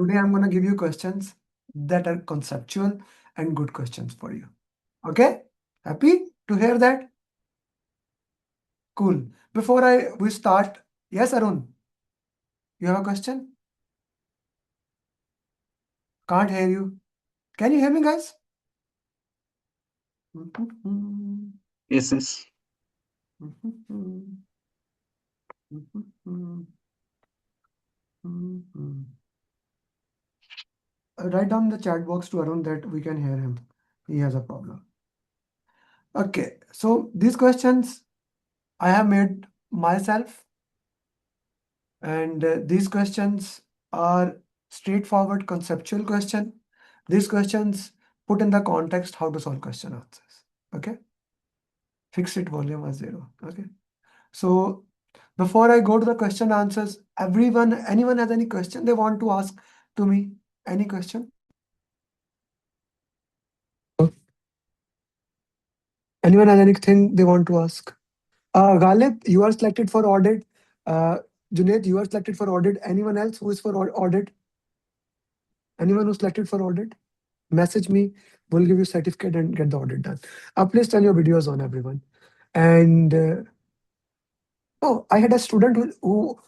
Today I'm going to give you questions that are conceptual and good questions for you. Okay? Happy to hear that? Cool. Before we start, yes, Arun, you have a question? Can't hear you. Can you hear me, guys? Yes, yes. Write down the chat box to Arun that we can hear him. He has a problem. Okay, so these questions I have made myself, and these questions are straightforward conceptual question. These questions put in the context how to solve question answers. Okay, fixed it volume as 0. Okay, so before I go to the question answers, anyone has any question they want to ask to me? Any question? Anyone has anything they want to ask? Ghalib, you are selected for audit. Junaid, you are selected for audit. Anyone else who is for audit? Anyone who's selected for audit? Message me. We'll give you certificate and get the audit done. Please turn your videos on, everyone. And oh, I had a student who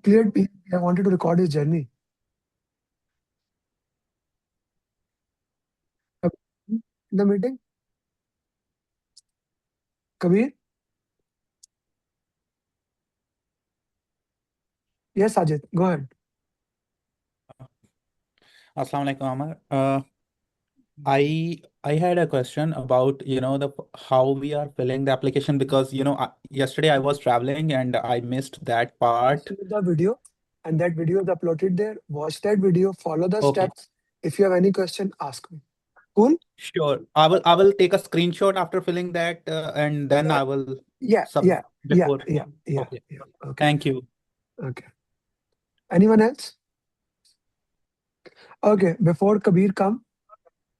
cleared me. I wanted to record his journey. In the meeting? Kabir? Yes, Ajit, go ahead. Assalamu alaikum, Amar. I had a question about the how we are filling the application, because yesterday I was traveling and I missed that part. The video, and that video is uploaded there. Watch that video, follow the Okay, steps. If you have any question, ask me. Cool? sure. I will take a screenshot after filling that, and then I will Yeah. before. Okay. Okay. Thank you. Okay. Anyone else? Okay, before Kabir come,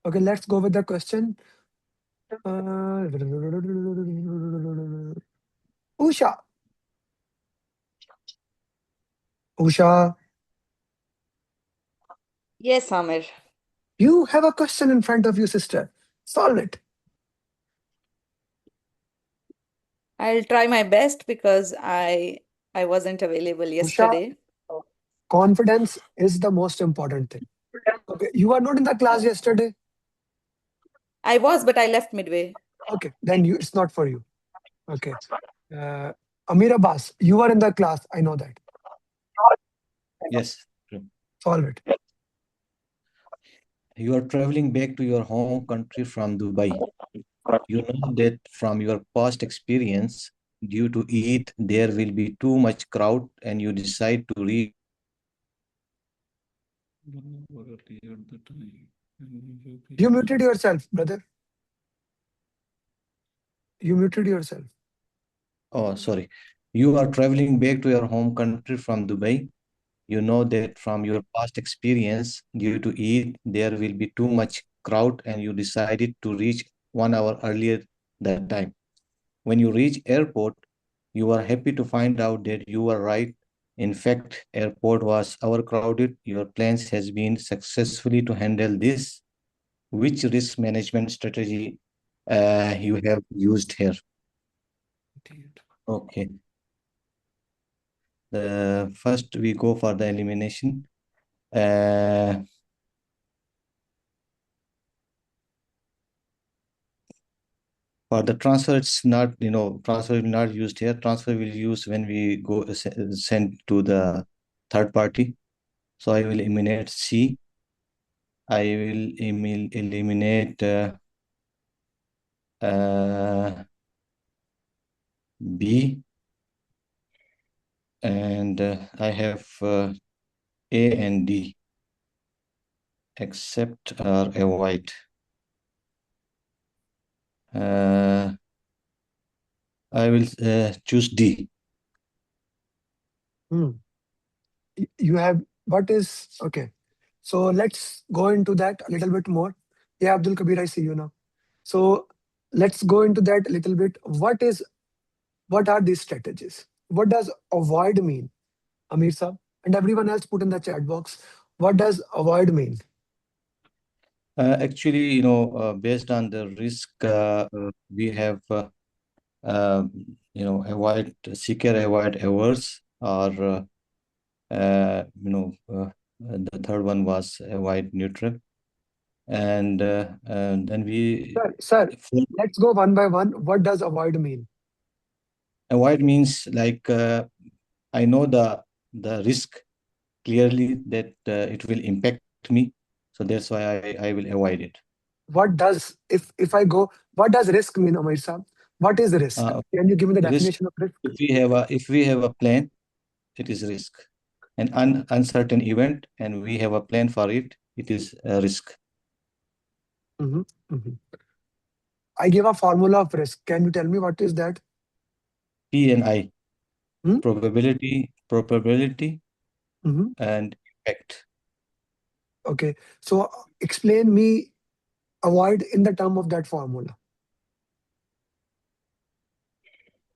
okay, let's go with the question. Usha. Usha, Yes, Amir. you have a question in front of you, sister. Solve it. I'll try my best because I wasn't available yesterday. Confidence is the most important thing. Okay, you are not in the class yesterday. I was, but I left midway. Okay, then it's not for you. Okay. Amir Abbas, you are in the class. I know that. Yes. Solve it. You are traveling back to your home country from Dubai. You know that from your past experience, due to it, there will be too much crowd, and you decide to reach. You muted yourself, brother. You muted yourself. Oh, sorry. You are traveling back to your home country from Dubai. You know that from your past experience, due to it, there will be too much crowd, and you decided to reach 1 hour earlier that time. When you reach airport, you are happy to find out that you were right. In fact, airport was overcrowded. Your plans has been successfully to handle this. Which risk management strategy you have used here? Okay. First, we go for the elimination. For the transfer, it's not, transfer will not used here. Transfer will use when we go send to the third party. So I will eliminate C. I will eliminate B. And I have A and D. Accept or avoid. I will choose D. You have what is okay. So let's go into that a little bit more. Yeah, Abdul Kabir, I see you now. So let's go into that a little bit. What are these strategies? What does avoid mean? Amir Saab and everyone else put in the chat box. What does avoid mean? Actually, based on the risk, we have, avoid, seeker, avoid averse, or, the third one was avoid neutral. And then we, Sir, for let's go one by one. What does avoid mean? avoid means like I know the risk clearly that it will impact me, so that's why I will avoid it. What does, if I go, what does risk mean, Amir Saab? What is risk? Uh, Can you give me the Risk, definition of risk? if we have a plan, it is risk. An uncertain event, and we have a plan for it, it is a risk. Mhm, mhm. I give a formula of risk. Can you tell me what is that? P and I, Hmm? probability, Mhm. and impact. Okay. So explain me avoid in the term of that formula.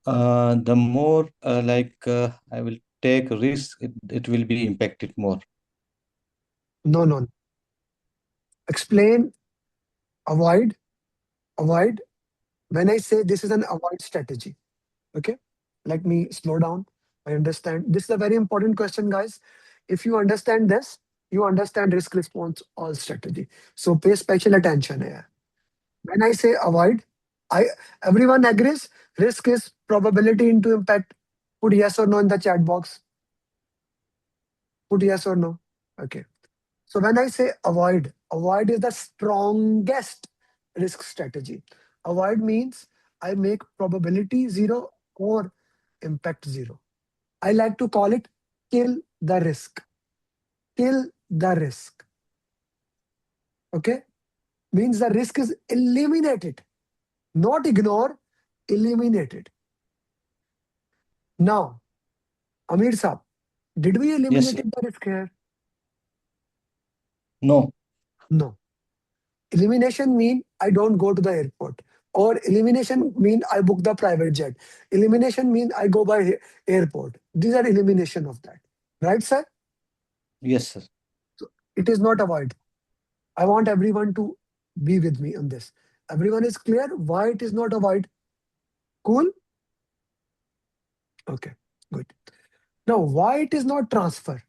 The more I will take risk, it will be impacted more. No, no. Explain avoid, avoid. When I say this is an avoid strategy, okay? Let me slow down. I understand. This is a very important question, guys. If you understand this, you understand risk response all strategy. So pay special attention here. When I say avoid, I everyone agrees risk is probability into impact. Put yes or no in the chat box. Put yes or no. Okay. So when I say avoid, avoid is the strongest risk strategy. Avoid means I make probability zero or impact zero. I like to call it kill the risk. Kill the risk. Okay? Means the risk is eliminated, not ignore, eliminated. Now, Amir Saab, did we Yes, eliminate sir. the risk here? No. No. Elimination mean I don't go to the airport. Or elimination mean I book the private jet. Elimination mean I go by airport. These are elimination of that. Right, sir? Yes, sir. So it is not avoid. I want everyone to be with me on this. Everyone is clear why it is not avoid? Cool? Okay, good. Now, why it is not transfer?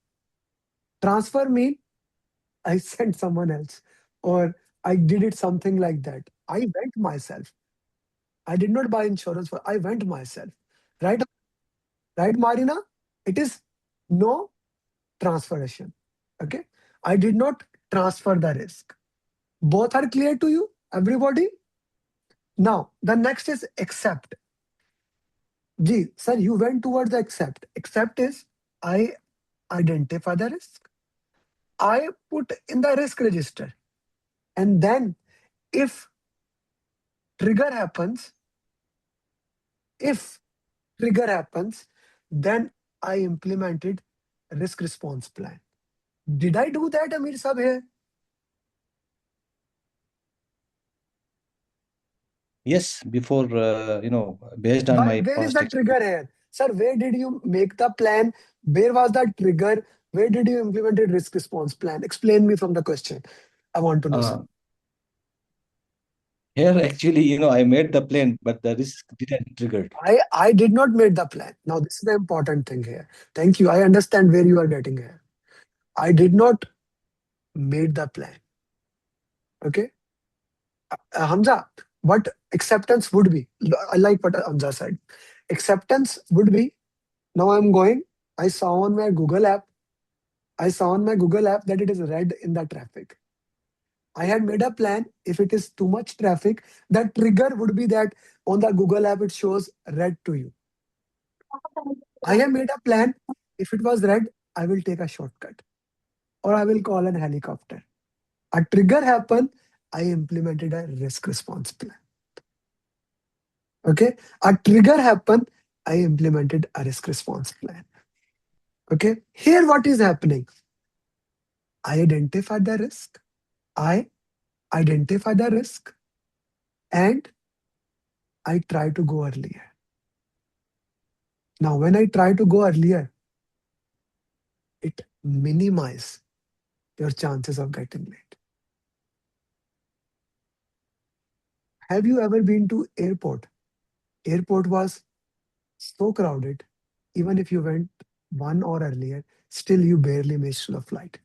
Transfer mean I sent someone else or I did it something like that. I went myself. I did not buy insurance for I went myself. Right? Right, Marina? It is no transferation. Okay. I did not transfer the risk. Both are clear to you, everybody? Now, the next is accept. G, sir, you went towards the accept. Accept is I identify the risk. I put in the risk register. And then if trigger happens, if trigger happens, then I implemented risk response plan. Did I do that, Amir Sab here? Yes, before, based on my Where is past the trigger experience. here? Sir, where did you make the plan? Where was the trigger? Where did you implemented risk response plan? Explain me from the question. I want to know, sir. Uh, Here, actually, I made the plan, but the risk didn't trigger. I did not make the plan. Now, this is the important thing here. Thank you. I understand where you are getting here. I did not made the plan. Okay. Hamza, what acceptance would be? I like what Hamza said. Acceptance would be, now I'm going, I saw on my Google app, I saw on my Google app that it is red in the traffic. I had made a plan. If it is too much traffic, the trigger would be that on the Google app it shows red to you. I have made a plan. If it was red, I will take a shortcut or I will call an helicopter. A trigger happened, I implemented a risk response plan. Okay. A trigger happened, I implemented a risk response plan. Okay. Here, what is happening? I identify the risk. I identify the risk and I try to go earlier. Now, when I try to go earlier, it minimize. your chances of getting late. Have you ever been to airport? Airport was so crowded, even if you went 1 hour earlier, still you barely missed the flight.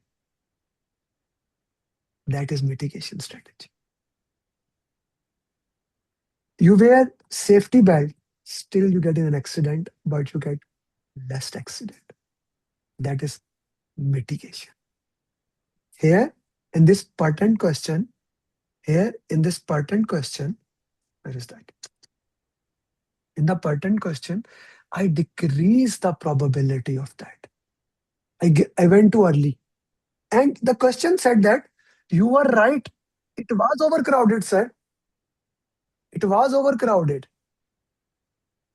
That is mitigation strategy. You wear safety belt, still you get in an accident, but you get less accident. That is mitigation. Here in this pattern question, where is that? In the pattern question, I decrease the probability of that. I went too early. And the question said that you were right. It was overcrowded, sir. It was overcrowded.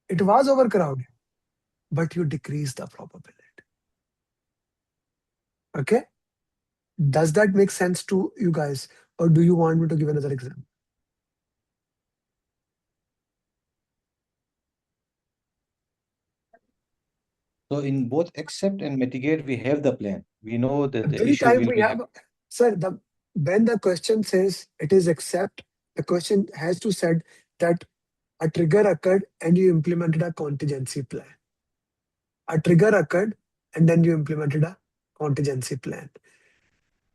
It was overcrowded. But you decrease the probability. Okay? Does that make sense to you guys? Or do you want me to give another example? So in both accept and mitigate, we have the plan. We know that the Every issue time will we be have, sir, when the question says it is accept, the question has to said that a trigger occurred and you implemented a contingency plan. A trigger occurred and then you implemented a contingency plan.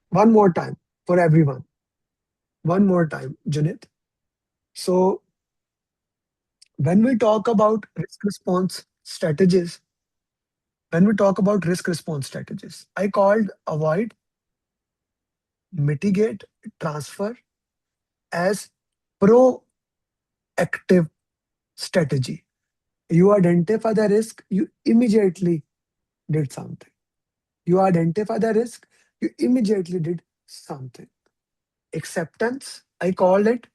One more time for everyone. One more time, Junit. So when we talk about risk response strategies, I called avoid, mitigate, transfer as proactive strategy. You identify the risk, you immediately did something. You identify the risk, you immediately did something. Acceptance, I called it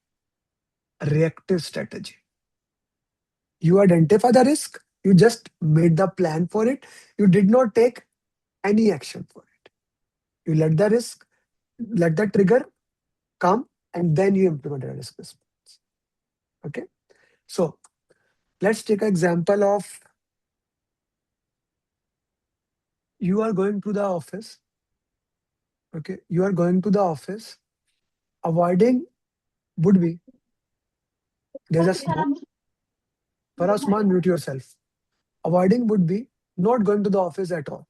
reactive strategy. You identify the risk, you just made the plan for it, you did not take any action for it. You let the risk, let the trigger come, and then you implement a risk response. Okay? So let's take an example of you are going to the office. Okay, you are going to the office. Avoiding would be there's a snow. For us, man, mute yourself. Avoiding would be not going to the office at all.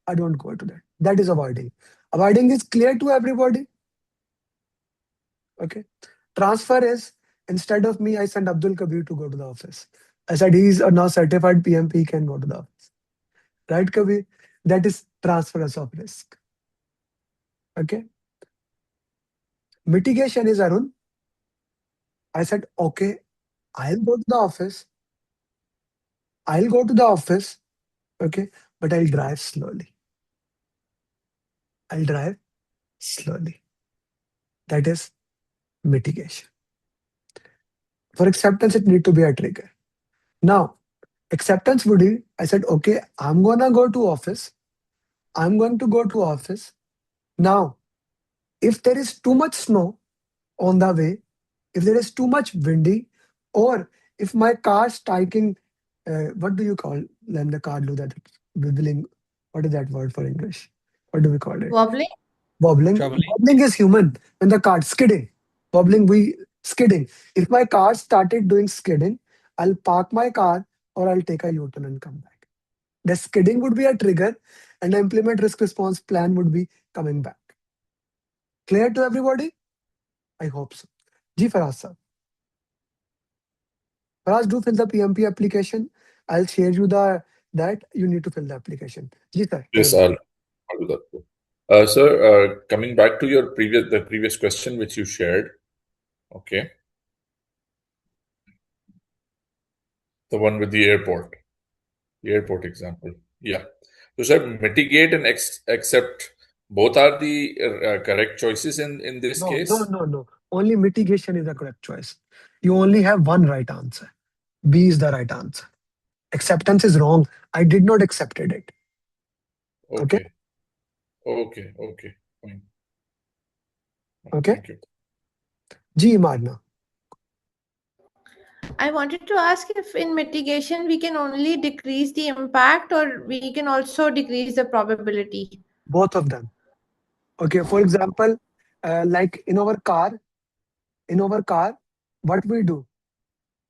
I don't go to that. That is avoiding. Avoiding is clear to everybody. Okay. Transfer is instead of me, I sent Abdul Kabir to go to the office. I said he's a now certified PMP, he can go to the office. Right, Kabir? That is transference of risk. Okay. Mitigation is Arun. I said, okay, I'll go to the office. I'll go to the office. Okay. But I'll drive slowly. I'll drive slowly. That is mitigation. For acceptance, it need to be a trigger. Now, acceptance would be, I said, okay, I'm gonna go to office. I'm going to go to office. Now, if there is too much snow on the way, if there is too much windy, or if my car striking, what do you call when the car do that wibbling? What is that word for English? What do we call it? Wobbling? Wobbling. Traveling. Wobbling is human. When the car skidding, wobbling, we skidding. If my car started doing skidding, I'll park my car or I'll take a U-turn and come back. The skidding would be a trigger, and the implement risk response plan would be coming back. Clear to everybody? I hope so. Ji Faraz sir. Faraz, do fill the PMP application. I'll share you that you need to fill the application. Ji sir. Yes, I'll do that too. Sir, coming back to the previous question which you shared, okay, the one with the airport example. Yeah. So, sir, mitigate and accept both are the correct choices in this case. No. Only mitigation is the correct choice. You only have one right answer. B is the right answer. Acceptance is wrong. I did not accepted it. Okay. Okay. Fine. Okay. Thank you. Ji Marna. I wanted to ask if in mitigation we can only decrease the impact or we can also decrease the probability. Both of them. Okay, for example, like in our car, what we do?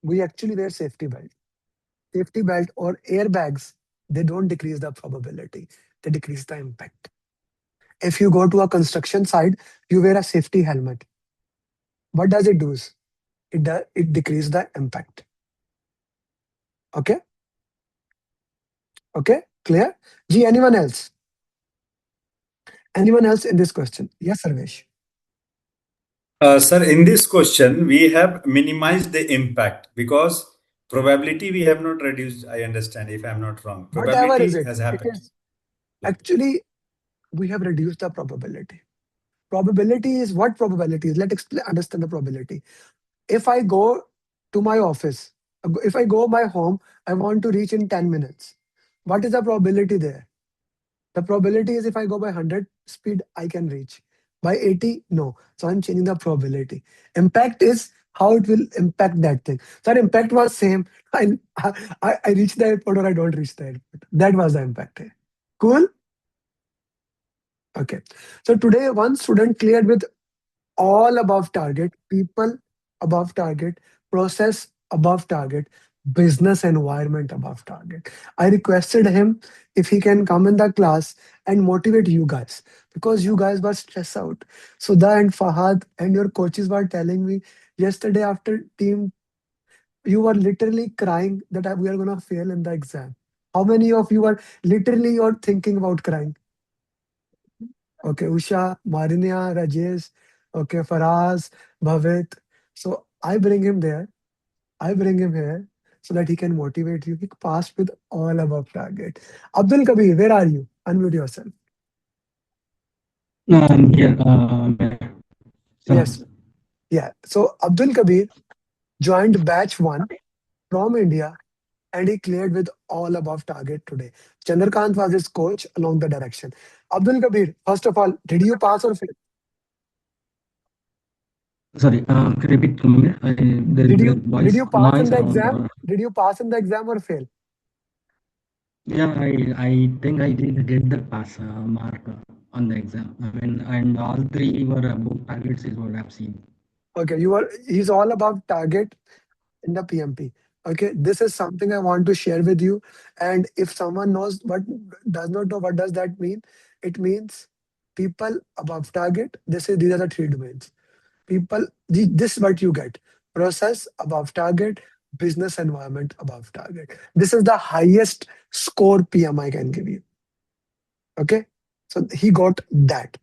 We actually wear safety belt. Safety belt or airbags, they don't decrease the probability, they decrease the impact. If you go to a construction site, you wear a safety helmet. What does it do? It decreases the impact. Okay, okay, clear? G, anyone else? Anyone else in this question? Yes, Sarvesh. Sir, in this question, we have minimized the impact because probability we have not reduced. I understand if I'm not wrong. Whatever is Probability it, has it happened. is Yeah. actually we have reduced the probability. Probability is what probability is? Let's understand the probability. If I go to my office, if I go my home, I want to reach in 10 minutes. What is the probability there? The probability is if I go by 100 speed, I can reach. By 80, no. So I'm changing the probability. Impact is how it will impact that thing. So that impact was same. I reach the airport or I don't reach the airport. That was the impact. Cool? Okay. So today one student cleared with all above target, people above target, process above target, business environment above target. I requested him if he can come in the class and motivate you guys because you guys were stressed out. Sudha and Fahad and your coaches were telling me yesterday after team, you were literally crying that we are going to fail in the exam. How many of you are literally or thinking about crying? Okay, Usha, Marinia, Rajesh, okay, Faraz, Bhavit. So I bring him there. I bring him here so that he can motivate you. He passed with all above target. Abdul Kabir, where are you? Unmute yourself. Here, Salam. Yes. Yeah. So Abdul Kabir joined batch one from India and he cleared with all above target today. Chandrakant was his coach along the direction. Abdul Kabir, first of all, did you pass or fail? Sorry, can you repeat to me? There Did is a did voice you pass in noise the around. exam? Did you pass in the exam or fail? Yeah, I think I did get the pass mark on the exam. I mean, and all three were above targets is what I've seen. Okay, he's all about target in the PMP. Okay, this is something I want to share with you. And if someone knows but does not know what does that mean, it means people above target. These are the three domains. People, this is what you get. Process above target, business environment above target. This is the highest score PM I can give you. Okay, so he got that.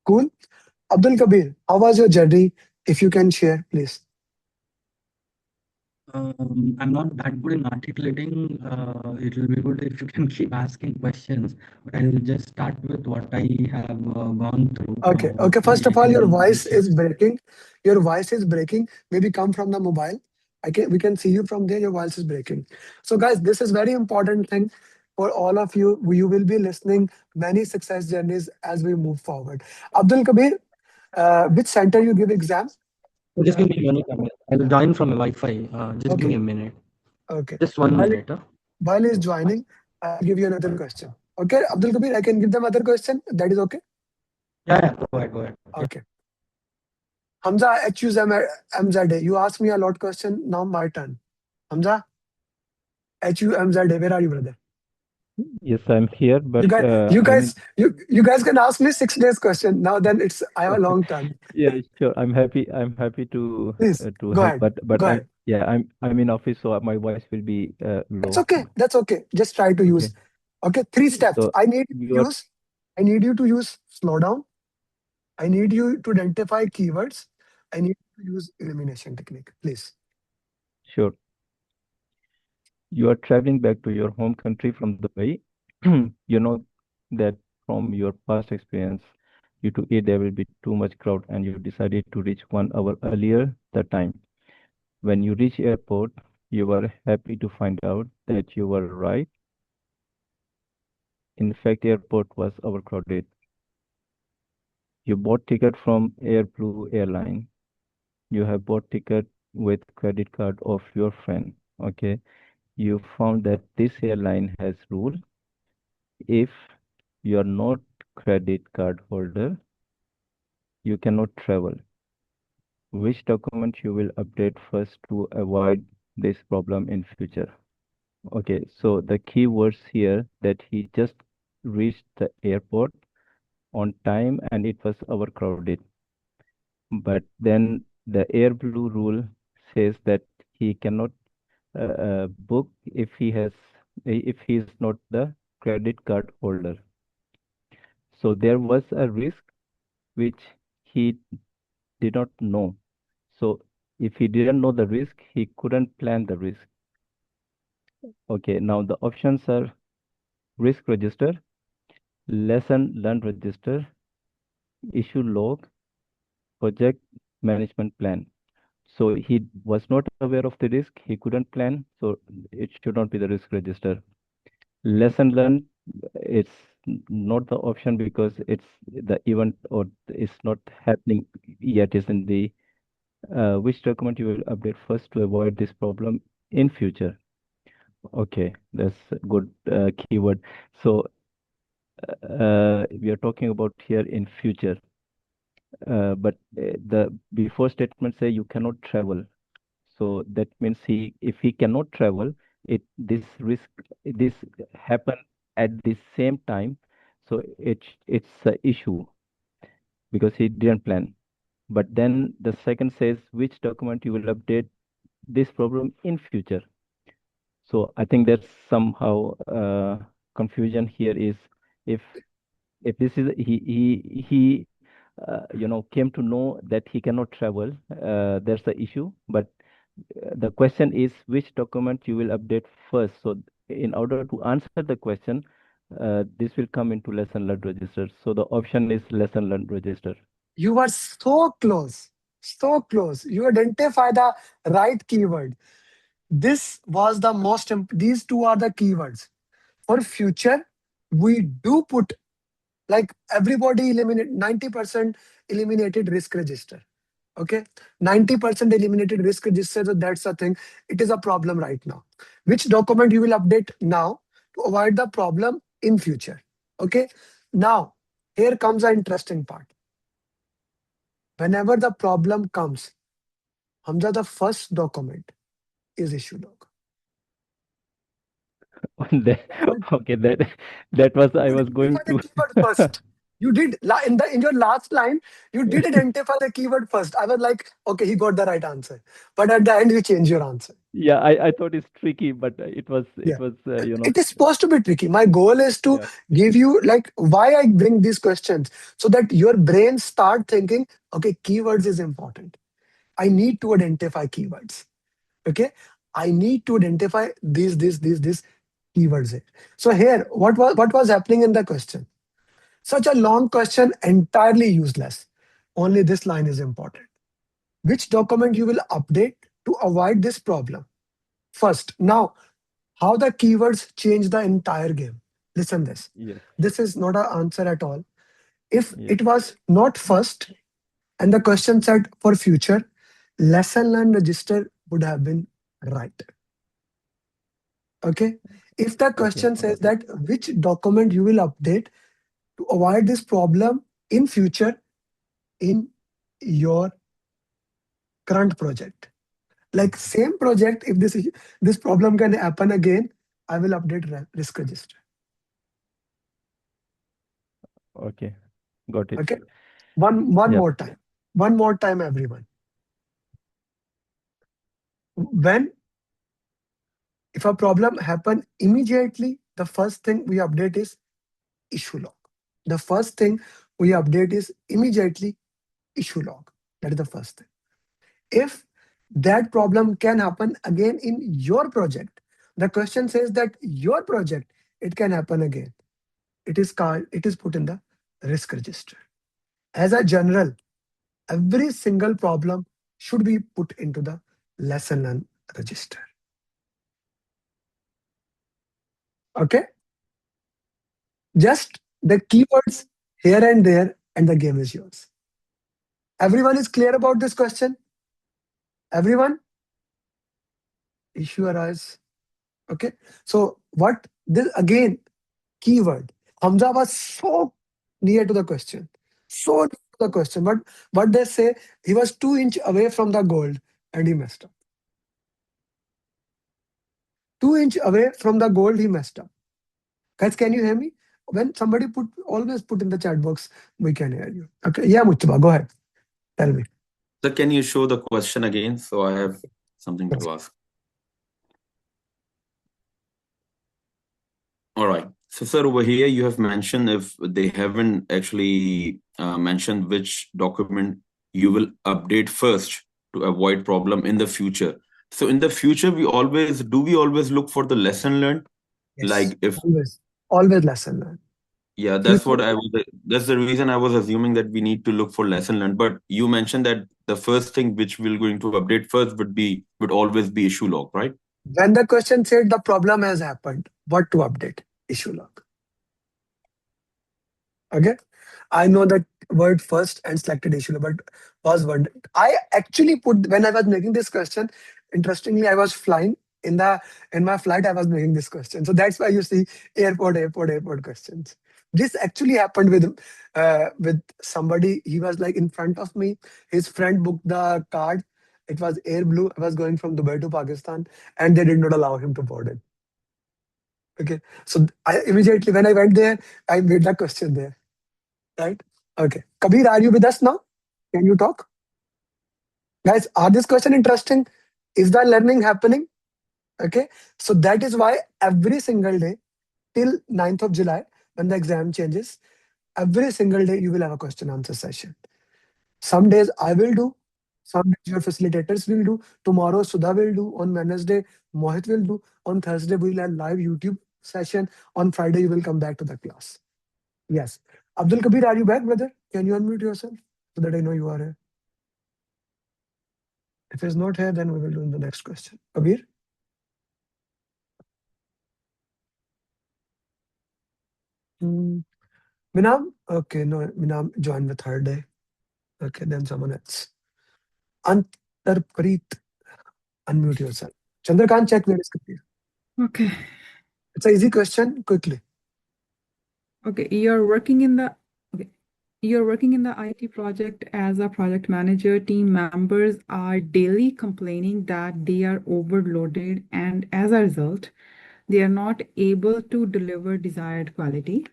Cool. Abdul Kabir, how was your journey? If you can share, please. I'm not that good in articulating. It will be good if you can keep asking questions, but I'll just start with what I have gone through. Okay, okay. First of all, your voice is breaking. Your voice is breaking. Maybe come from the mobile. We can see you from there. Your voice is breaking. So, guys, this is very important thing for all of you. You will be listening many success journeys as we move forward. Abdul Kabir, which center you give exams? Just give me a minute. I'll join from a Wi-Fi. Just give me Okay, a minute. okay. Just one While minute. while he's joining, I'll give you another question. Okay, Abdul Kabir, I can give them other question. That is okay. Yeah, go ahead, go ahead. Yeah. Okay. Hamza, HUMZA, you asked me a lot question. Now my turn. Hamza, HUMZA, where are you, brother? Yes, I'm here, but You guys, you guys can ask me 6 days question. Now then, I have a long time. yeah, sure. I'm happy. I'm happy Please to go help, ahead. but Go ahead. I'm in office, so my voice will be That's low. okay. That's okay. Just try to Okay. use. Okay, 3 steps. So you are I need you to use slow down. I need you to identify keywords. I need you to use elimination technique. Please. sure. You are traveling back to your home country from Dubai. You know that from your past experience, due to it there will be too much crowd, and you decided to reach 1 hour earlier the time. When you reach airport, you were happy to find out that you were right. In fact, airport was overcrowded. You bought ticket from AirBlue airline. You have bought ticket with credit card of your friend. Okay. You found that this airline has rule. If you are not credit card holder, you cannot travel. Which document you will update first to avoid this problem in future? Okay, so the key words here that he just reached the airport on time and it was overcrowded. But then the air blue rule says that he cannot book if he is not the credit card holder. So there was a risk which he did not know. So if he didn't know the risk, he couldn't plan the risk. Okay, now the options are risk register, lesson learned register, issue log, project management plan. So he was not aware of the risk, he couldn't plan, so it should not be the risk register. Lesson learned, it's not the option because it's the event or it's not happening yet, is in the which document you will update first to avoid this problem in future. Okay, that's a good keyword. So we are talking about here in future, but the before statement say you cannot travel. So that means if he cannot travel, this happen at the same time. So it's a issue because he didn't plan. But then the second says which document you will update this problem in future. So I think that's somehow confusion here is if this is he came to know that he cannot travel, there's the issue. But the question is which document you will update first. So in order to answer the question, this will come into lesson learned register. So the option is lesson learned register. You were so close, so close. You identify the right keyword. This was the most, these two are the keywords. For future, we do put, like everybody eliminate 90% eliminated risk register. Okay, 90% eliminated risk register. So that's the thing. It is a problem right now. Which document you will update now to avoid the problem in future? Okay, now here comes the interesting part. Whenever the problem comes, Hamza, the first document is issue log. Okay, that was I was going Identify the to. keyword first. You did in your last line, you did identify the keyword first. I was like, okay, he got the right answer. But at the end, you change your answer. Yeah, I thought it's tricky, but it was Yeah. It is supposed to be tricky. My goal is to give you like why I bring these questions so that your brain start thinking, okay, keywords is important. I need to identify keywords. Okay. I need to identify these keywords here. So here, what was happening in the question? Such a long question, entirely useless. Only this line is important. Which document you will update to avoid this problem? First, now, how the keywords change the entire game. Listen this. Yes. This is not an answer at all. If Yes. it was not first and the question said for future, lesson learned register would have been right. Okay. If the question says that which document you will update to avoid this problem in future in your current project, like same project, if this problem can happen again, I will update risk register. Okay, got it. Okay, one more time, everyone. When if a problem happen immediately, the first thing we update is issue log. The first thing we update is immediately issue log. That is the first thing. If that problem can happen again in your project, the question says that your project, it can happen again. It is put in the risk register. As a general, every single problem should be put into the lesson learned register. Okay? Just the keywords here and there, and the game is yours. Everyone is clear about this question? Everyone? Issue arise. Okay. So what this again, keyword. Hamza was so near to the question. So the question, but what they say, he was 2 inch away from the gold and he messed up. 2 inch away from the gold, he messed up. Guys, can you hear me? When somebody always put in the chat box, we can hear you. Okay, yeah, Mujtaba, go ahead. Tell me. Sir, can you show the question again? So I have something to ask. All right. So, sir, over here you have mentioned if they haven't actually mentioned which document you will update first to avoid problem in the future. So, in the future, we always look for the lesson learned. Yes, like if always lesson learned. yeah, that's Future- what that's the reason I was assuming that we need to look for lesson learned. But you mentioned that the first thing which we're going to update first would always be issue log, right? When the question said the problem has happened, what to update? Issue log. Okay. I know that word first and selected issue log, but was word. I actually put when I was making this question, interestingly, I was flying in my flight, I was making this question. So that's why you see airport questions. This actually happened with somebody. He was like in front of me. His friend booked the card. It was Air Blue. I was going from Dubai to Pakistan, and they did not allow him to board it. Okay. So I immediately, when I went there, I made the question there. Right? Okay. Kabir, are you with us now? Can you talk? Guys, are this question interesting? Is the learning happening? Okay. So that is why every single day till 9th of July, when the exam changes, every single day you will have a question answer session. Some days I will do, some days your facilitators will do. Tomorrow Sudha will do. On Wednesday, Mohit will do. On Thursday, we'll have live YouTube session. On Friday, you will come back to the class. Yes. Abdul Kabir, are you back, brother? Can you unmute yourself so that I know you are here? If he's not here, then we will do in the next question. Kabir? Minam? Okay, no, Minam joined the third day. Okay, then someone else. Antarpreet, unmute yourself. Chandrakant, check where is Kabir. Okay. It's an easy question, quickly. Okay. You're working in the IT project as a project manager. Team members are daily complaining that they are overloaded, and as a result, they are not able to deliver desired quality.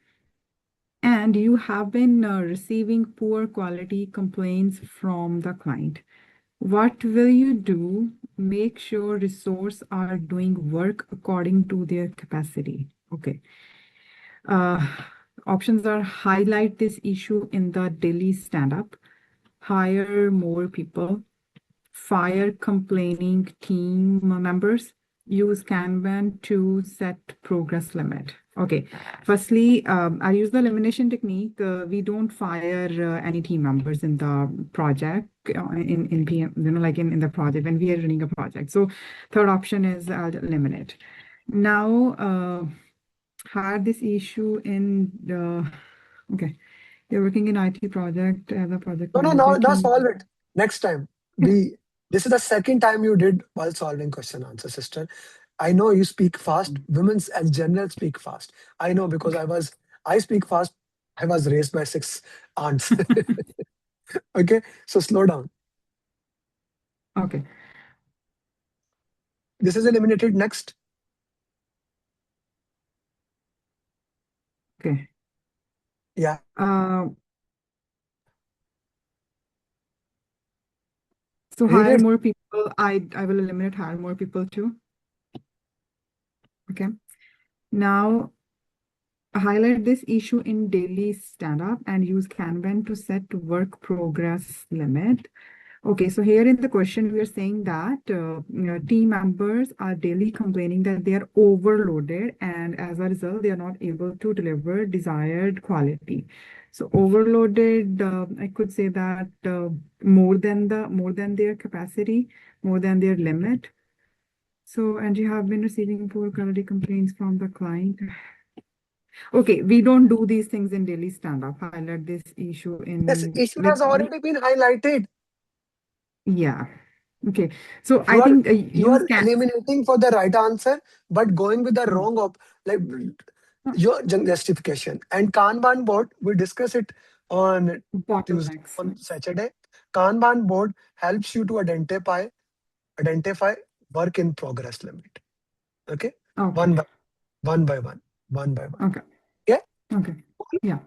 And you have been receiving poor quality complaints from the client. What will you do? Make sure resources are doing work according to their capacity. Okay. Options are highlight this issue in the daily stand-up, hire more people, fire complaining team members, use Kanban to set progress limit. Okay, firstly, I use the elimination technique. We don't fire any team members in the project, in PM, like in the project when we are running a project. So third option is I'll eliminate. Now, had this issue in the, okay, you're working in IT project as a project No, manager. now solve it. Next time. This is the second time you did while solving question answer, sister. I know you speak fast. Women's as general speak fast. I know because I speak fast. I was raised by 6 aunts. Okay, so slow down. Okay. This is eliminated next. Okay. Yeah. So hire more people. I will eliminate hire more people too. Okay. Now highlight this issue in daily stand-up and use Kanban to set work progress limit. Okay, so here in the question, we are saying that team members are daily complaining that they are overloaded, and as a result, they are not able to deliver desired quality. So overloaded, I could say that more than their capacity, more than their limit. So, and you have been receiving poor quality complaints from the client. Okay, we don't do these things in daily stand-up. Highlight this issue in. This issue has already been highlighted. Yeah. Okay. So I think you are eliminating for the right answer, but going with the wrong your justification. And Kanban board, we discuss it on Tuesday, Bottlenecks. on Saturday. Kanban board helps you to identify work in progress limit. Okay, one Okay. by one, one by one. Okay. Yeah. Okay. Yeah.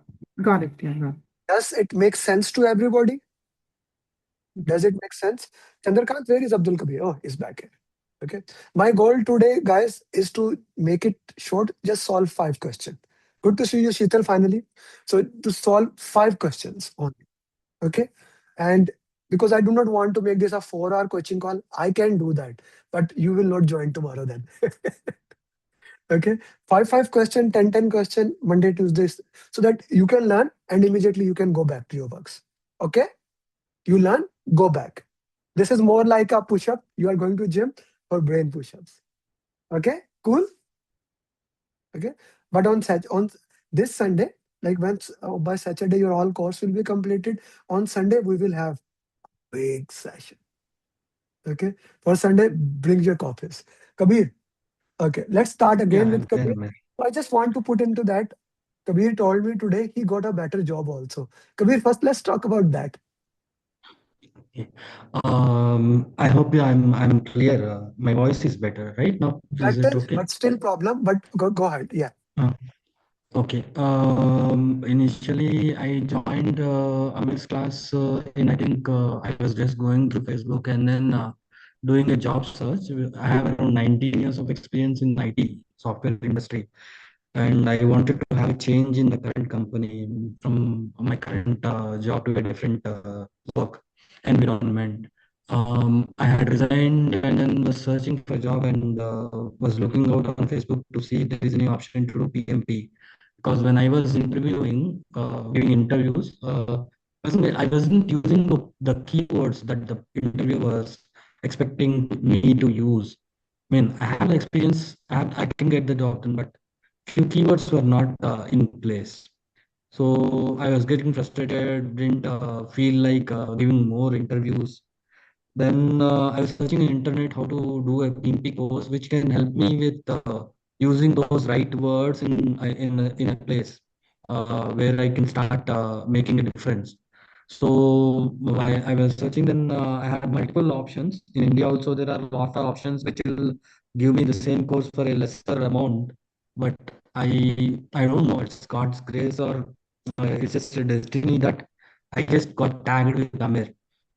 Got it. Yeah. Got it. Does it make sense to everybody? Does it make sense? Chandrakant, where is Abdul Kabir? Oh, he's back here. Okay. My goal today, guys, is to make it short. Just solve 5 questions. Good to see you, Sheetal, finally. So to solve 5 questions only. Okay. And because I do not want to make this a 4-hour coaching call, I can do that. But you will not join tomorrow then. Okay. 5 question, 10 question, Monday, Tuesdays, so that you can learn and immediately you can go back to your works. Okay. You learn, go back. This is more like a push-up. You are going to gym for brain push-ups. Okay, cool. Okay, but on this Sunday, like once by Saturday, your whole course will be completed. On Sunday, we will have big session. Okay, for Sunday, bring your copies. Kabir. Okay, let's start Yeah, again I'm with there, Kabir. man. I just want to put into that. Kabir told me today he got a better job also. Kabir, first let's talk about that. Okay. I hope I'm clear. My voice is better right now. Is it Better, okay? but still problem. But go ahead. Yeah. Uh, okay. Initially, I joined Amir's class in I think I was just going through Facebook and then doing a job search. I have around 19 years of experience in IT software industry, and I wanted to have a change in the current company from my current job to a different work environment. I had resigned and then was searching for a job and was looking out on Facebook to see if there is any option to do PMP. Because when I was interviewing, giving interviews, I wasn't using the keywords that the interviewer was expecting me to use. I mean, I have the experience, I can get the job done, but few keywords were not in place. So I was getting frustrated, didn't feel like giving more interviews. Then I was searching on internet how to do a PMP course, which can help me with using those right words in a place where I can start making a difference. So I was searching, then I had multiple options. In India also, there are a lot of options which will give me the same course for a lesser amount. But I don't know, it's God's grace or it's just a destiny that I just got tagged with Amir.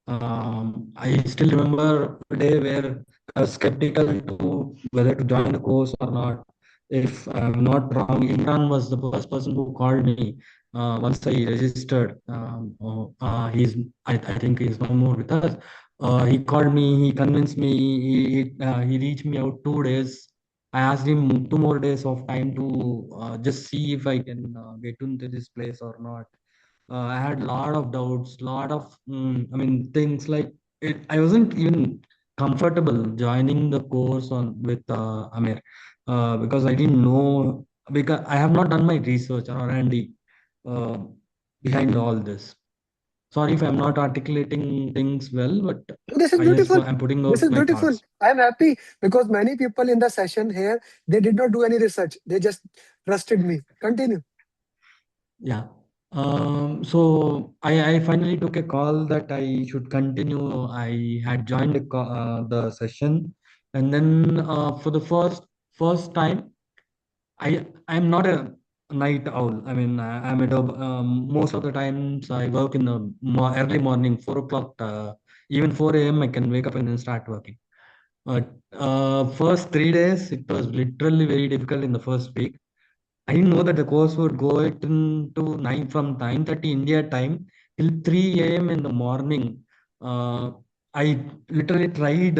I still remember a day where I was skeptical to whether to join the course or not. If I'm not wrong, Imran was the first person who called me once I registered. I think he's no more with us. He called me, he convinced me, he reached me out 2 days. I asked him 2 more days of time to just see if I can get into this place or not. I had a lot of doubts, lot of, I mean, things like it. I wasn't even comfortable joining the course on with Amir because I didn't know, because I have not done my research or R&D uh, behind all this. Sorry if I'm not articulating things well, but This is I just beautiful. I'm putting This out is my beautiful. thoughts. I am happy because many people in the session here, they did not do any research. They just trusted me. Continue. Yeah. So I finally took a call that I should continue. I had joined the session, and then for the first time, I'm not a night owl. I mean, I'm at most of the times I work in the early morning, 4 o'clock, even 4 a.m. I can wake up and then start working. But first 3 days, it was literally very difficult in the first week. I didn't know that the course would go into 9 from 9:30 India time till 3 a.m. in the morning. I literally tried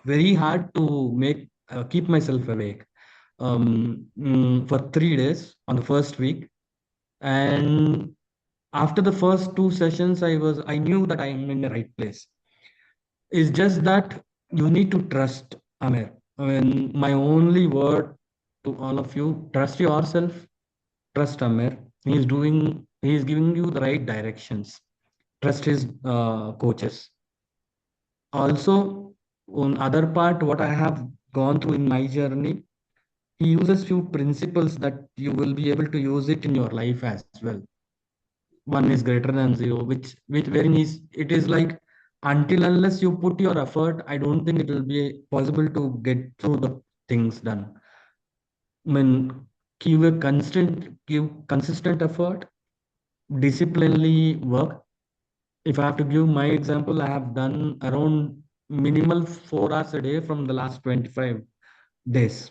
very hard to keep myself awake for 3 days on the first week. And after the first 2 sessions, I knew that I am in the right place. It's just that you need to trust Amir. I mean, my only word to all of you: trust yourself, trust Amir. He's giving you the right directions. Trust his coaches. Also, on other part, what I have gone through in my journey, he uses few principles that you will be able to use it in your life as well. 1 is greater than 0, which wherein it is like until unless you put your effort, I don't think it will be possible to get through the things done. I mean, give consistent effort, disciplinely work. If I have to give my example, I have done around minimal 4 hours a day from the last 25 days,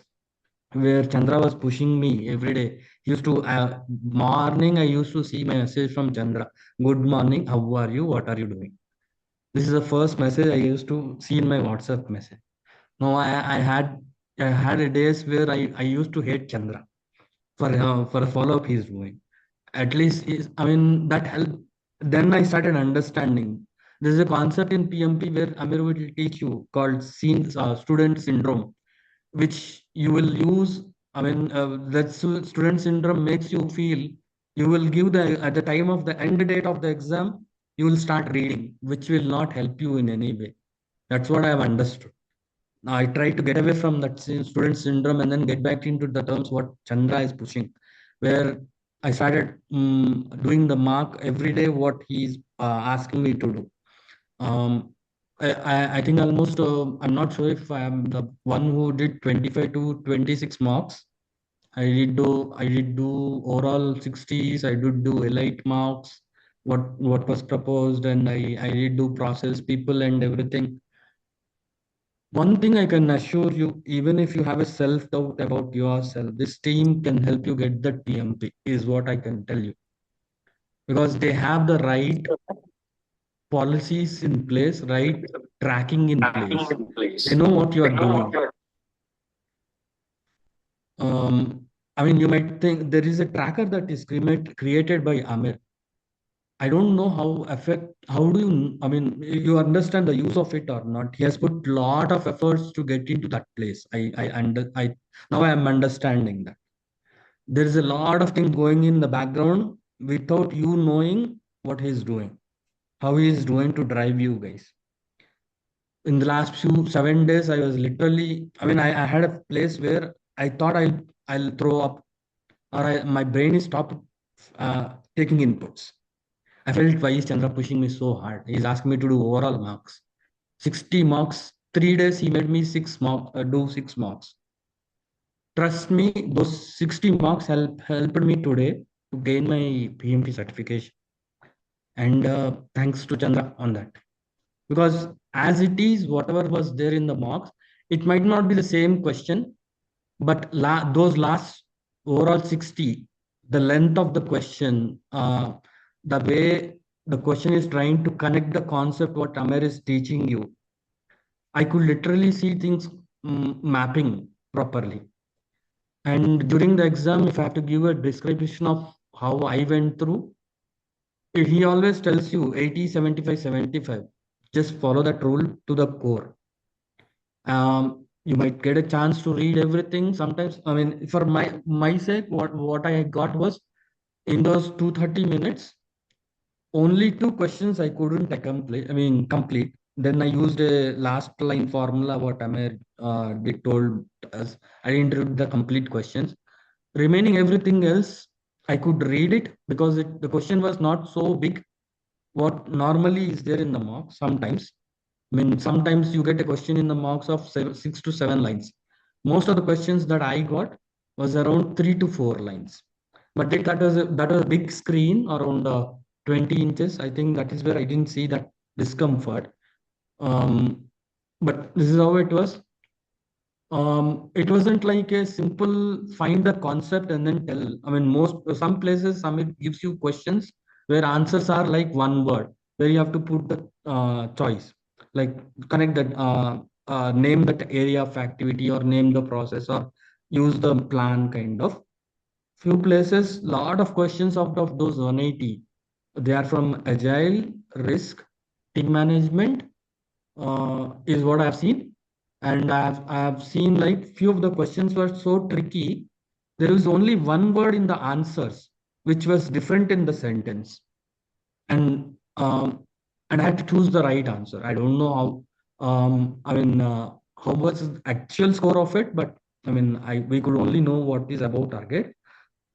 where Chandra was pushing me every day. He used to morning. I used to see my message from Chandra. Good morning. How are you? What are you doing? This is the first message I used to see in my WhatsApp message. No, I had a days where I used to hate Chandra for a follow up he's doing. At least I mean that helped. Then I started understanding. There is a concept in PMP where Amir will teach you called student syndrome, which you will use. I mean, that student syndrome makes you feel you will give at the time of the end date of the exam, you will start reading, which will not help you in any way. That's what I have understood. Now I try to get away from that student syndrome and then get back into the terms what Chandra is pushing, where I started doing the mark every day what he's asking me to do. I think almost I'm not sure if I am the one who did 25 to 26 marks. I did do overall 60s. I did do elite marks, what was proposed, and I did do process people and everything. One thing I can assure you, even if you have a self-doubt about yourself, this team can help you get that PMP, is what I can tell you. Because they have the right policies in place, right tracking in place. They know what you are doing. I mean, you might think there is a tracker that is created by Amir. I don't know how do you, I mean, you understand the use of it or not. He has put lot of efforts to get into that place. Now I am understanding that. There is a lot of things going in the background without you knowing what he's doing, how he is doing to drive you guys. In the last few 7 days, I was literally, I mean, I had a place where I thought I'll throw up, or my brain is stopped taking inputs. I felt why is Chandra pushing me so hard? He's asking me to do overall marks. 60 marks, 3 days he made me do 6 marks. Trust me, those 60 marks helped me today to gain my PMP certification. And thanks to Chandra on that. Because as it is, whatever was there in the marks, it might not be the same question, but those last overall 60, the length of the question, the way the question is trying to connect the concept what Amir is teaching you, I could literally see things mapping properly. And during the exam, if I have to give a description of how I went through, he always tells you 80, 75, 75. Just follow that rule to the core. You might get a chance to read everything. Sometimes, I mean, for my sake, what I got was in those 230 minutes, only 2 questions I couldn't complete. Then I used a last line formula what Amir did told us. I didn't read the complete questions. Remaining everything else, I could read it because the question was not so big. What normally is there in the mock sometimes. I mean, sometimes you get a question in the marks of 6 to 7 lines. Most of the questions that I got was around 3 to 4 lines. But that was a big screen around 20 inches. I think that is where I didn't see that discomfort. But this is how it was. It wasn't like a simple find the concept and then tell. I mean, some places Samit gives you questions where answers are like one word, where you have to put the choice, like connect that, name that area of activity or name the process or use the plan kind of. Few places, lot of questions out of those 180, they are from agile, risk, team management, is what I've seen. And I've seen like few of the questions were so tricky. There was only one word in the answers, which was different in the sentence. And I had to choose the right answer. I don't know how was the actual score of it, but I mean, we could only know what is above target.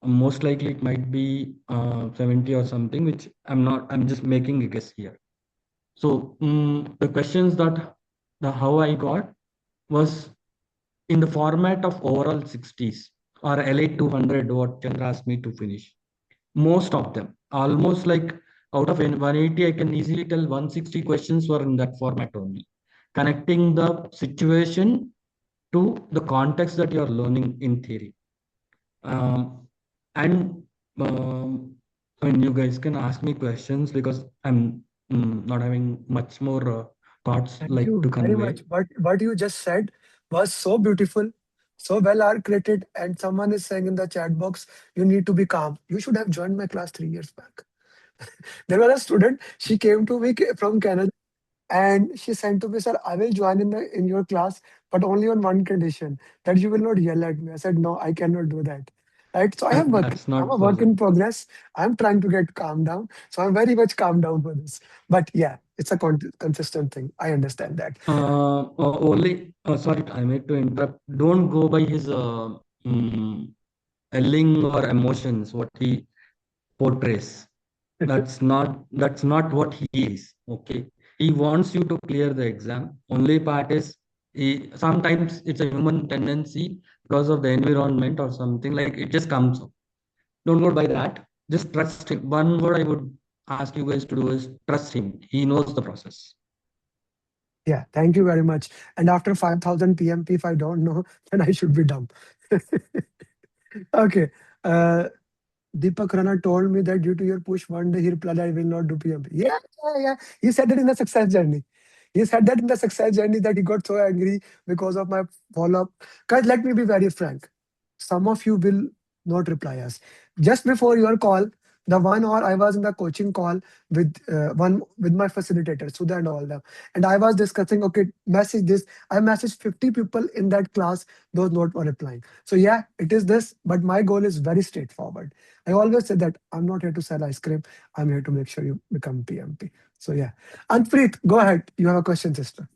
most likely it might be 70 or something, which I'm just making a guess here. So the questions that how I got was in the format of overall 60s or Elite 200, what Chandra asked me to finish. Most of them, almost like out of 180, I can easily tell 160 questions were in that format only, connecting the situation to the context that you're learning in theory. And I mean, you guys can ask me questions because I'm not having much more thoughts Thank like you to very convey. much. What you just said was so beautiful, so well articulated, and someone is saying in the chat box, you need to be calm. You should have joined my class 3 years back. There was a student, she came to me from Canada, and she said to me, "Sir, I will join in your class, but only on one condition, that you will not yell at me." I said, "No, I cannot do that." Right? So That's I'm a not work in possible. progress. I'm trying to get calm down. So I'm very much calm down for this. But yeah, it's a consistent thing. I understand that. Sorry, I made to interrupt. Don't go by his mm, yelling or emotions, what he portrays. That's not what he is. Okay, he wants you to clear the exam. Only part is sometimes it's a human tendency because of the environment or something, like it just comes up. Don't go by that. Just trust him. One word I would ask you guys to do is trust him. He knows the process. Yeah, thank you very much. And after 5,000 PMP, if I don't know, then I should be dumb. Okay. Uh, Deepak Rana told me that due to your push, one day he replied, I will not do PMP. Yeah, yeah, yeah. He said that in the success journey. He said that in the success journey that he got so angry because of my follow-up. Guys, let me be very frank. Some of you will not reply us. Just before your call, the 1 hour I was in the coaching call with my facilitator, Sudha and all them. And I was discussing, okay, message this. I messaged 50 people in that class, those not were replying. So yeah, it is this, but my goal is very straightforward. I always say that I'm not here to sell ice cream. I'm here to make sure you become PMP. So yeah. Anpreet, go ahead. You have a question, sister.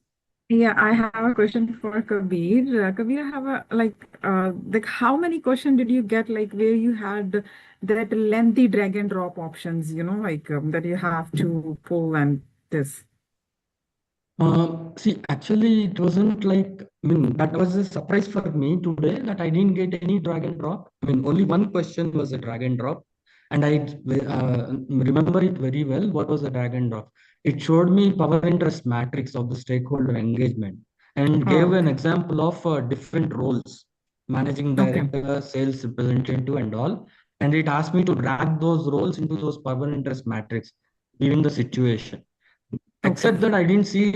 Yeah, I have a question for Kabir. Kabir, I have like how many questions did you get like where you had that lengthy drag and drop options, like that you have to pull and this? See, actually, it wasn't like, I mean, that was a surprise for me today that I didn't get any drag and drop. I mean, only one question was a drag and drop. And I remember it very well. What was the drag and drop? It showed me power interest matrix of the stakeholder engagement and Oh, gave an okay. example of different roles, managing Okay. director, sales representative, and all. And it asked me to drag those roles into those power interest matrix, given the situation. Okay. Except that I didn't see,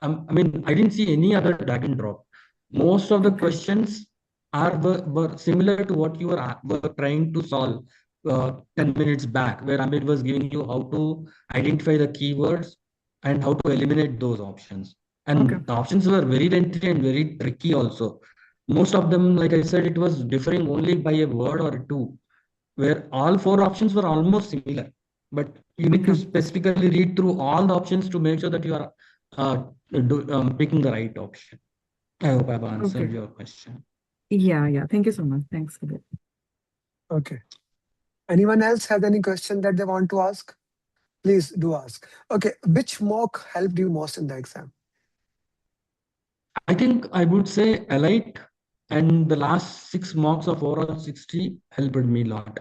I mean, I didn't see any other drag and drop. Most of the Okay. questions were similar to what you were trying to solve 10 minutes back, where Amit was giving you how to identify the keywords and how to eliminate those options. Okay. And the options were very lengthy and very tricky also. Most of them, like I said, it was differing only by a word or two, where all four options were almost similar. But you need to Okay. specifically read through all the options to make sure that you are picking the right option. I hope I've answered Okay. your question. Yeah. Thank you so much. Thanks, Kabir. Okay. Anyone else has any question that they want to ask? Please do ask. Okay. Which mock helped you most in the exam? I think I would say Elite and the last 6 mocks of overall 60 helped me a lot.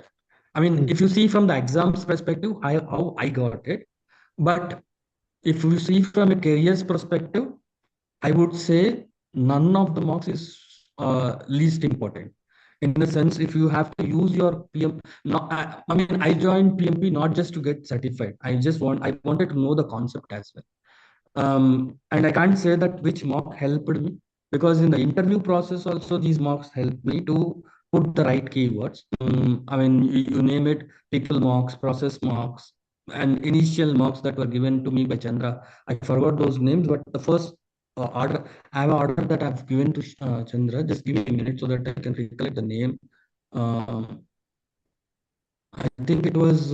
I mean, if you see from the exams perspective, how I got it. But if you see from a careers perspective, I would say none of the mocks is least important. In the sense, if you have to use your PM, no, I mean, I joined PMP not just to get certified. I wanted to know the concept as well. And I can't say that which mock helped me because in the interview process also these mocks helped me to put the right keywords. I mean, you name it, people mocks, process mocks, and initial mocks that were given to me by Chandra. I forgot those names, but the first order, I have an order that I've given to Chandra. Just give me a minute so that I can recollect the name. Um, I think it was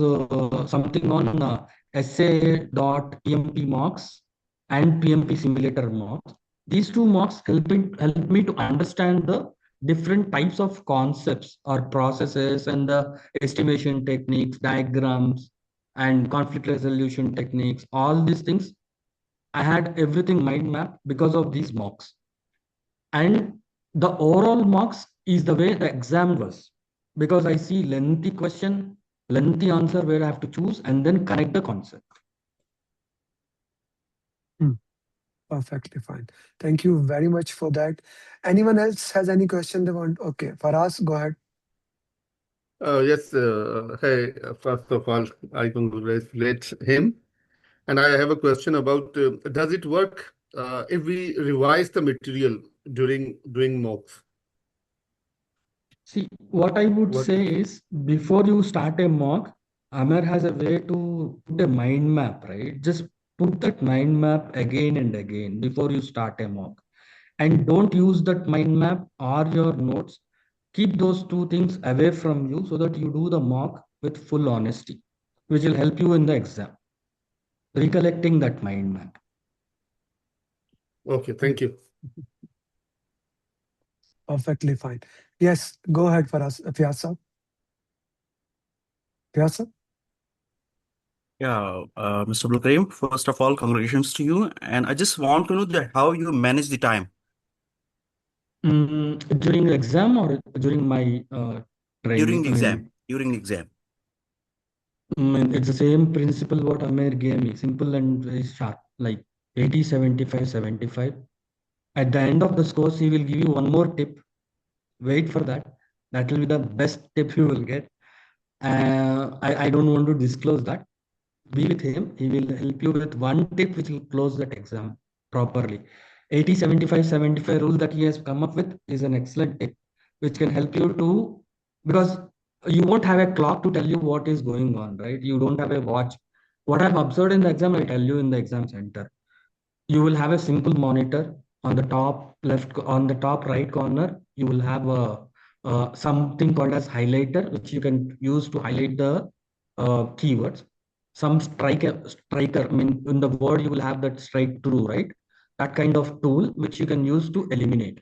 something on SA.PMP mocks and PMP simulator mocks. These two mocks helped me to understand the different types of concepts or processes and the estimation techniques, diagrams, and conflict resolution techniques, all these things, I had everything mind mapped because of these mocks. And the overall marks is the way the exam was, because I see lengthy question, lengthy answer where I have to choose and then connect the concept. Perfectly fine. Thank you very much for that. Anyone else has any question they want? Okay, Faraz, go ahead. Yes, hey, first of all, I congratulate him. And I have a question about does it work if we revise the material during doing mocks? See, what I would What? say is before you start a mock, Amer has a way to put a mind map, right? Just put that mind map again and again before you start a mock. And don't use that mind map or your notes. Keep those two things away from you so that you do the mock with full honesty, which will help you in the exam. Recollecting that mind map. Okay, thank you. Perfectly fine. Yes, go ahead, Faraz. Fiasa. Fiasa? Yeah, Mr. Blukarim, first of all, congratulations to you. And I just want to know that how you manage the time. During the exam or during my training? During the exam. During the exam. It's the same principle what Amer gave me, simple and very sharp, like 80, 75, 75. At the end of the course, he will give you one more tip. Wait for that. That will be the best tip you will get. I don't want to disclose that. Be with him. He will help you with one tip which will close that exam properly. 80, 75, 75 rule that he has come up with is an excellent tip, which can help you to, because you won't have a clock to tell you what is going on, right? You don't have a watch. What I've observed in the exam, I tell you in the exam center. You will have a simple monitor on the top left, on the top right corner. You will have a something called as highlighter, which you can use to highlight the keywords. Some striker. I mean, in the word you will have that strike through, right? That kind of tool which you can use to eliminate.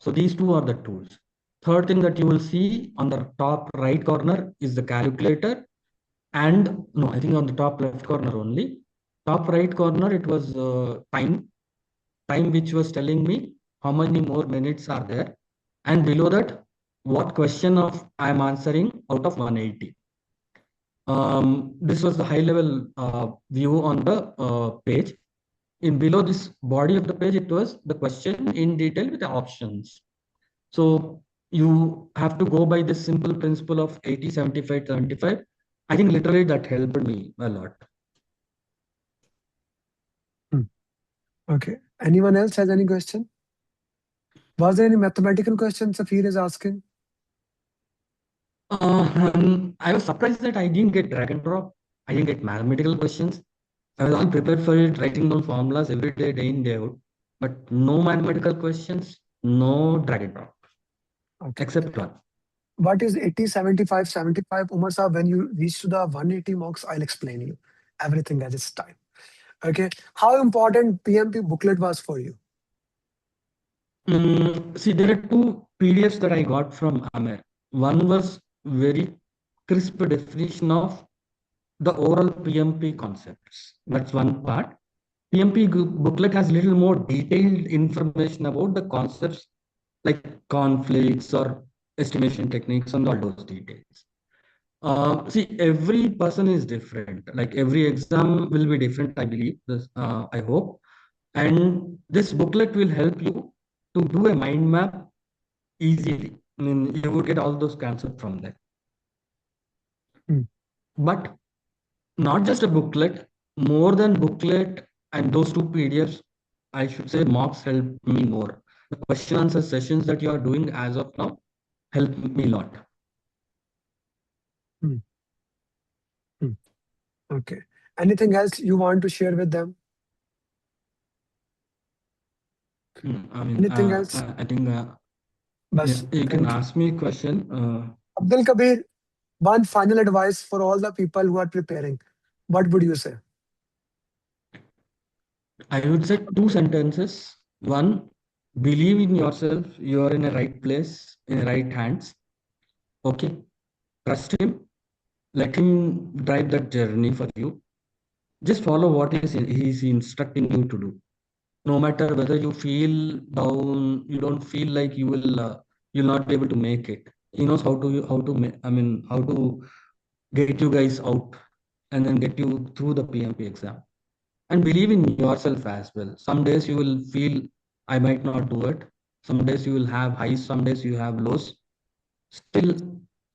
So these two are the tools. Third thing that you will see on the top right corner is the calculator, and no, I think on the top left corner only. Top right corner, it was time which was telling me how many more minutes are there, and below that, what question of I am answering out of 180. This was the high level view on the page. In below this body of the page, it was the question in detail with the options. So you have to go by this simple principle of 80, 75, 75. I think literally that helped me a lot. Okay. Anyone else has any question? Was there any mathematical question Safir is asking? I was surprised that I didn't get drag and drop. I didn't get mathematical questions. I was all prepared for it, writing down formulas every day, day in, day out. But no mathematical questions, no drag and drop. Okay. Except one. What is 80, 75, 75? Umar Saab, when you reach to the 180 marks, I'll explain you everything at its time. Okay. How important PMP booklet was for you? See, there are two PDFs that I got from Amer. One was very crisp definition of the oral PMP concepts. That's one part. PMP booklet has little more detailed information about the concepts like conflicts or estimation techniques and all those details. See, every person is different. Like every exam will be different, I believe. This, I hope. And this booklet will help you to do a mind map easily. I mean, you would get all those concepts from there. But not just a booklet, more than booklet and those two PDFs, I should say mocks help me more. The question answer sessions that you are doing as of now help me a lot. Okay. Anything else you want to share with them? I mean, Anything else? I think Bas, you can thank you. ask me a question. Abdul Kabir, one final advice for all the people who are preparing. What would you say? I would say two sentences. One, Believe in yourself. You are in a right place, in the right hands. Okay. Trust him. Let him drive that journey for you. Just follow what he's instructing you to do. No matter whether you feel down, you don't feel like you'll not be able to make it. He knows how to get you guys out and then get you through the PMP exam. And believe in yourself as well. Some days you will feel I might not do it. Some days you will have highs, some days you have lows. Still,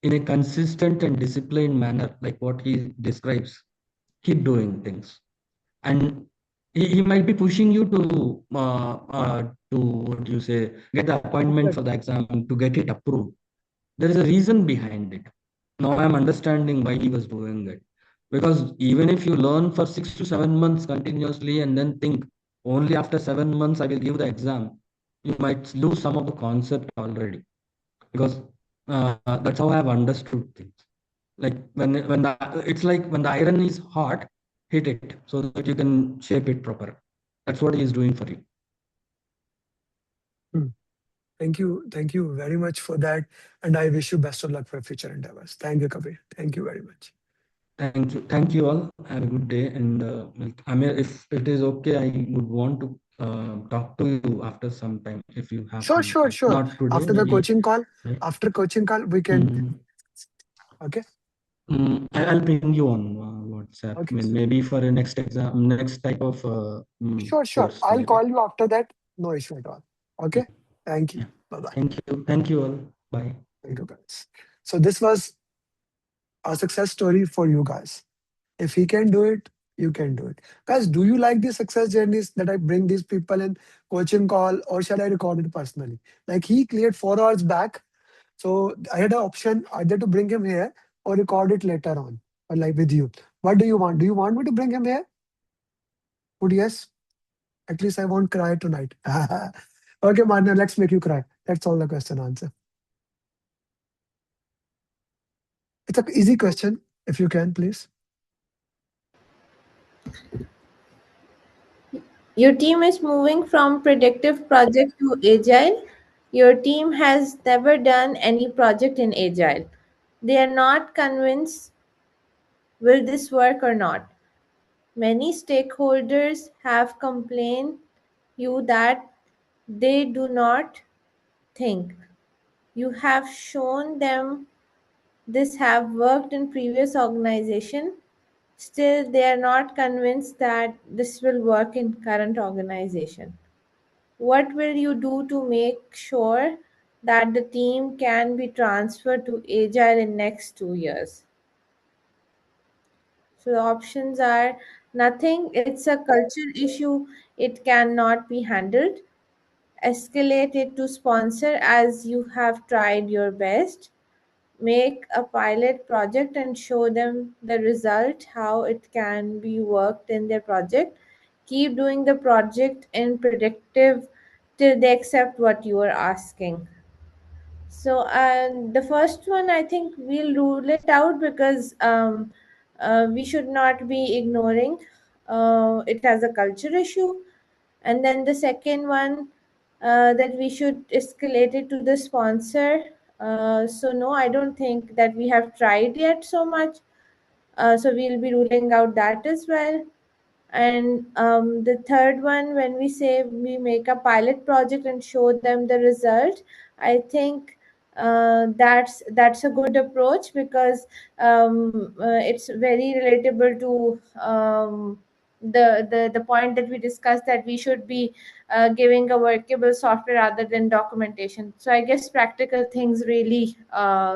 in a consistent and disciplined manner, like what he describes, keep doing things. And he might be pushing you to what do you say, get the appointment for the exam to get it approved. There is a reason behind it. Now I'm understanding why he was doing it. Because even if you learn for 6 to 7 months continuously and then think only after 7 months I will give the exam, you might lose some of the concept already. Because that's how I have understood things. Like it's like when the iron is hot, hit it so that you can shape it proper. That's what he is doing for you. Thank you very much for that, and I wish you best of luck for future endeavors. Thank you, Kabir. Thank you very much. Thank you all. Have a good day. And if it is okay, I would want to talk to you after some time if you have Sure, some sure, time. sure. Not today, After the maybe. coaching call, we can. Mm, Okay. I'll ping you on WhatsApp. Okay. Maybe for a next exam, next type of Sure. course, I'll maybe. call you after that. No issue at all. Okay. Thank you. Bye-bye. Thank you all. Bye. Thank you, guys. So this was a success story for you guys. If he can do it, you can do it. Guys, do you like the success journeys that I bring these people in coaching call, or shall I record it personally? Like he cleared 4 hours back. So I had an option either to bring him here or record it later on, or like with you. What do you want? Do you want me to bring him here? Would yes? At least I won't cry tonight. Okay, Marna, let's make you cry. That's all the question answer. It's an easy question, if you can, please. Your team is moving from predictive project to agile. Your team has never done any project in agile. They are not convinced will this work or not. Many stakeholders have complained you that they do not think. You have shown them this have worked in previous organization. Still, they are not convinced that this will work in current organization. What will you do to make sure that the team can be transferred to agile in next 2 years? So the options are nothing, it's a culture issue, it cannot be handled. Escalate it to sponsor as you have tried your best. Make a pilot project and show them the result, how it can be worked in their project. Keep doing the project in predictive till they accept what you are asking. So the first one, I think we'll rule it out because we should not be ignoring it as a culture issue. And then the second one, that we should escalate it to the sponsor. So no, I don't think that we have tried yet so much. So we'll be ruling out that as well. And the third one, when we say we make a pilot project and show them the result, I think that's a good approach because it's very relatable to the point that we discussed, that we should be giving a workable software rather than documentation. So I guess practical things really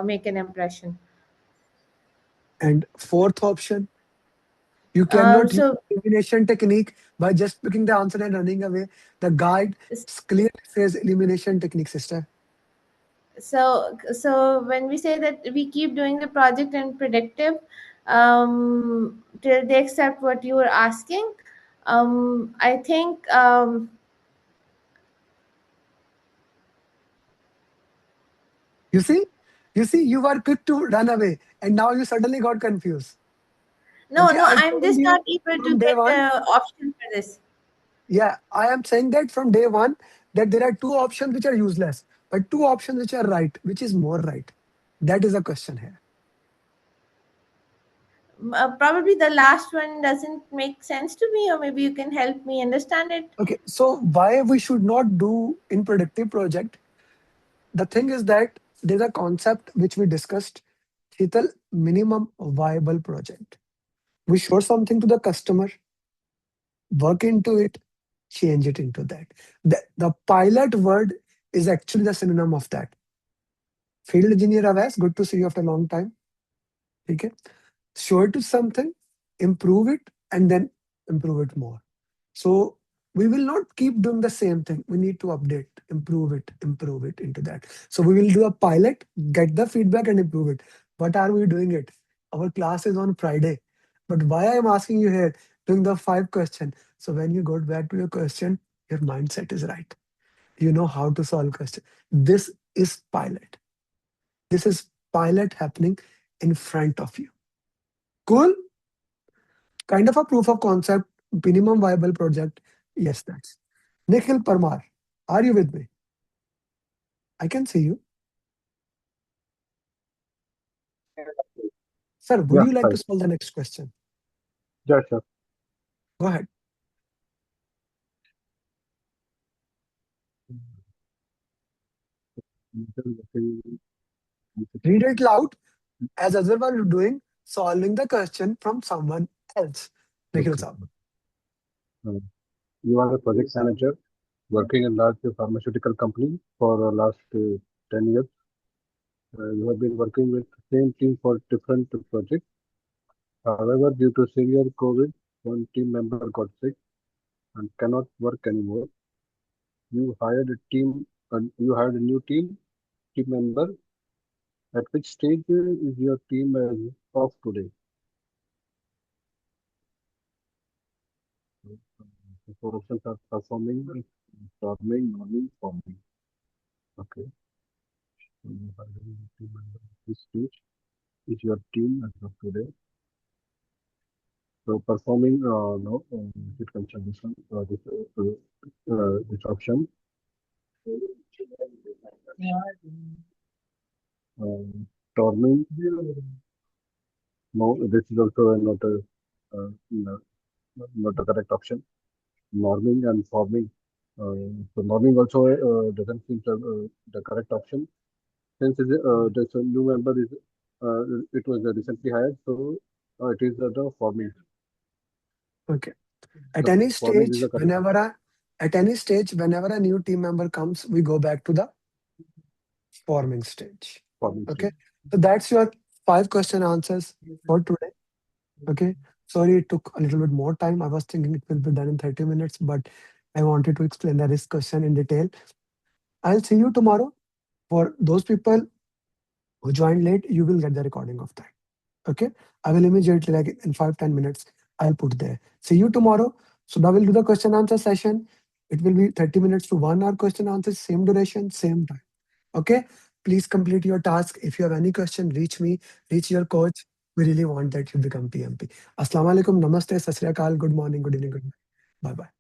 make an impression. And fourth option, you cannot use So elimination technique by just picking the answer and running away. The guide clearly says elimination technique, sister. So when we say that we keep doing the project in predictive till they accept what you are asking, I think You see, you were quick to run away, and now you suddenly got confused. no, Okay, I I'm told just you not able to from day get one. the option for this. Yeah, I am saying that from day one, that there are two options which are useless, but two options which are right. Which is more right? That is a question here. Probably the last one doesn't make sense to me, or maybe you can help me understand it. Okay, so why we should not do in predictive project? The thing is that there's a concept which we discussed, Sheetal, minimum viable project. We show something to the customer, work into it, change it into that. The pilot word is actually the synonym of that. Field engineer Avas, good to see you after a long time. Okay, show it to something, improve it, and then improve it more. So we will not keep doing the same thing. We need to update, improve it into that. So we will do a pilot, get the feedback and improve it. What are we doing it? Our class is on Friday. But why I'm asking you here, doing the 5 question. So when you go back to your question, your mindset is right. You know how to solve question. This is pilot. This is pilot happening in front of you. Cool? Kind of a proof of concept, minimum viable project. Yes, that's. Nikhil Parmar, are you with me? I can see you. Sir, would Yeah, you like hi. to solve the next question? Yeah, sure. Go ahead. Read it loud as Azharwal is doing, solving the question from someone else. Nikhil Okay. sir. You are a project manager working in large pharmaceutical company for the last 10 years. You have been working with the same team for different projects. However, due to severe COVID, one team member got sick and cannot work anymore. You hired a team, and you hired a new team member. At which stage is your team off today? The four options are performing, forming, norming, forming. Okay. So you hired a new team member. At which stage is your team as of today? So performing, no, it consider this one, this option. Storming, no, this is also not a correct option. Norming and forming. So norming also doesn't seem the correct option. Since there's a new member is it was recently hired, so it is the forming. Okay. At The any forming is stage, the correct. whenever a new team member comes, we go back to the forming stage. Forming Okay. stage. So that's your 5 question answers for today. Okay. Sorry, it took a little bit more time. I was thinking it will be done in 30 minutes, but I wanted to explain the risk question in detail. I'll see you tomorrow. For those people who joined late, you will get the recording of that. Okay. I will immediately, like in 5-10 minutes, I'll put there. See you tomorrow. So now we'll do the question answer session. It will be 30 minutes to 1 hour question answer, same duration, same time. Okay. Please complete your task. If you have any question, reach me, reach your coach. We really want that you become PMP. Assalamu alaikum, namaste, sat sri akal, good morning, good evening, good night. Bye bye.